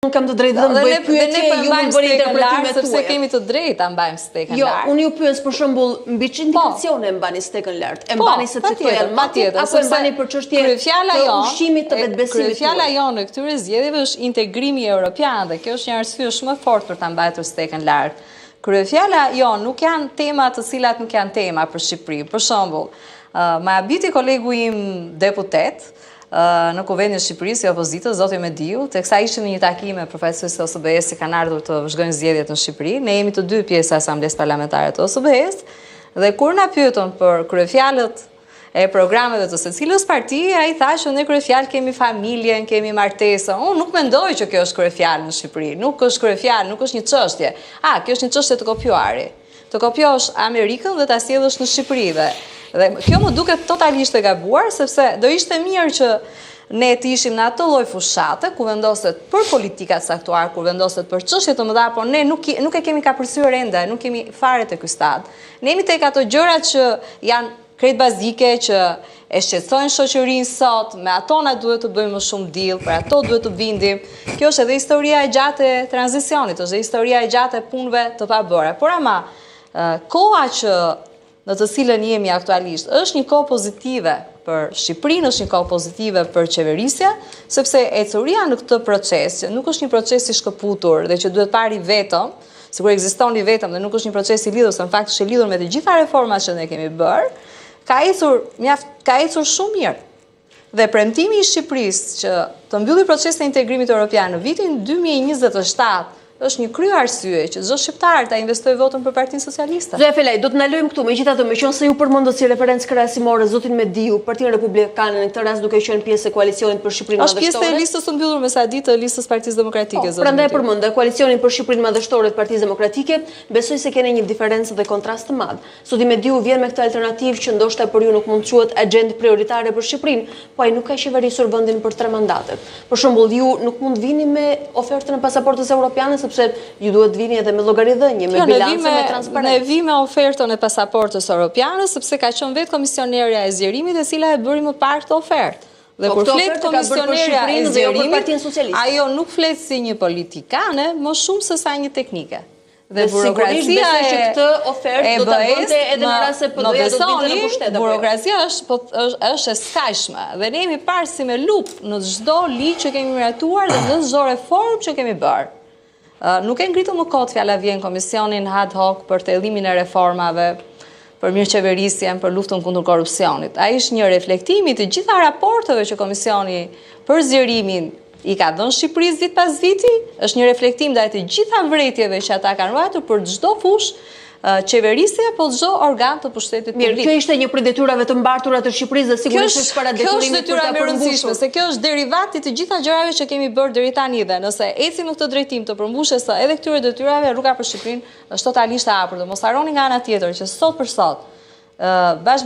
Unë kam të drejtë dhe në bëjt pyetje, ju më bëri interpretimet tuaja. Sepse kemi të drejtë ta mbajmë stekën lartë. Jo, unë ju pyes për shembull mbi ç'indikacione e mbani stekën lartë? E mbani sepse këto janë matjet apo e mbani për çështje të ushqimit të vetbesimit? Kryefjala jonë në këtyre zgjedhjeve është integrimi evropian dhe kjo është një arsye shumë e fortë për ta mbajtur stekën lartë. Kryefjala jonë nuk janë tema të cilat nuk janë tema për Shqipëri. Për shembull, më habiti kolegu im deputet në Kuvendin e Shqipërisë i opozitës, zoti Mediu, teksa ishim në një takim me profesorët e OSBE-s që kanë ardhur të vëzhgojnë zgjedhjet në Shqipëri. Ne jemi të dy pjesë e Asamblesë Parlamentare të OSBE-s dhe kur na pyetën për kryefjalët e programeve të secilës partie, ai tha që ne kryefjalë kemi familjen, kemi martesën. Unë nuk mendoj që kjo është kryefjalë në Shqipëri. Nuk është kryefjalë, nuk është një çështje. Kjo është një çështje të kopjuari. Të kopjosh Amerikën dhe ta sjellësh në Shqipëri dhe kjo më duket totalisht e gabuar, sepse do ishte mirë që ne të ishim në ato lloj fushate ku vendoset për politika caktuar, ku vendoset për çështje të mëdha, por ne nuk e kemi kapërcyer ende, nuk kemi fare te ky stad. Ne jemi tek ato gjërat që janë krejt bazike, që e shqetësojnë shoqërinë sot, me ato na duhet të bëjmë më shumë diell, për ato duhet të bindim. Kjo është edhe historia e gjatë e tranzicionit, është edhe historia e gjatë e punëve të pabëra. Por ama koha që në të cilën jemi aktualisht është një kohë pozitive për Shqipërinë, është një kohë pozitive për qeverisja, sepse ecuria në këtë proces, që nuk është një proces i shkëputur dhe që duhet pari vetëm, sikur ekziston i vetëm dhe nuk është një proces i lidhur, se në fakt është i lidhur me të gjitha reformat që ne kemi bërë, ka ecur shumë mirë. Dhe premtimi i Shqipërisë që të mbylli procesin e integrimit evropian në vitin 2027 është një krye arsye që çdo shqiptar ta investojë votën për Partinë Socialiste. Zoja Felaj, do të ndalojmë këtu, megjithatë, meqense ju përmendët si referencë krahasimore zotin Mediu, Partinë Republikane në këtë rast duke qenë pjesë e koalicionit për Shqipërinë Madhështore. Është pjesë e listës së mbyllur me sa ditë të listës Partisë Demokratike. Prandaj përmend koalicionin për Shqipërinë Madhështore të Partisë Demokratike, besoj se keni një diferencë dhe kontrast të madh. Zoti Mediu vjen me këtë alternativë që ndoshta për ju nuk mund të quhet agjendë prioritare për Shqipërinë, po ai nuk ka qeverisur vendin për 3 mandate. Për shembull, ju nuk mund vini me ofertën e pasaportës europiane sepse ju duhet vini edhe me llogaridhënie, me bilancë, me transparencë. Ne vim me ofertën e pasaportës europiane sepse ka qenë vetë komisionerja e zgjerimit e cila e bëri më parë këtë ofertë. Dhe kur flet komisionerja e zgjerimit, ajo nuk flet si një politikane, më shumë se sa një teknike. Dhe burokracia që këtë ofertë do ta bënte edhe në rast se PD-ja do të vinte në pushtet. Burokracia është e skajshme dhe ne jemi parë si me lup në çdo ligj që kemi miratuar dhe në çdo reformë që kemi bërë. Nuk e ngritur më kot fjala vjen komisionin ad hoc për thellimin e reformave, për mirëqeverisjen, për luftën kundër korrupsionit. Ai është një reflektim i të gjitha raporteve që komisioni për zgjerimin i ka dhënë Shqipërisë vit pas viti, është një reflektim ndaj të gjitha mbretjeve që ata kanë ruajtur për çdo fushë qeverisje apo çdo organ të pushtetit publik. Mirë, kjo ishte një prej detyrave të mbartura të Shqipërisë dhe sigurisht është para detyrimit për ta përmbushur. Se kjo është derivat i të gjitha gjërave që kemi bërë deri tani dhe nëse ecim në këtë drejtim të përmbushjes së edhe këtyre detyrave, rruga për Shqipërinë është totalisht e hapur. Dhe mos harroni nga ana tjetër që sot për sot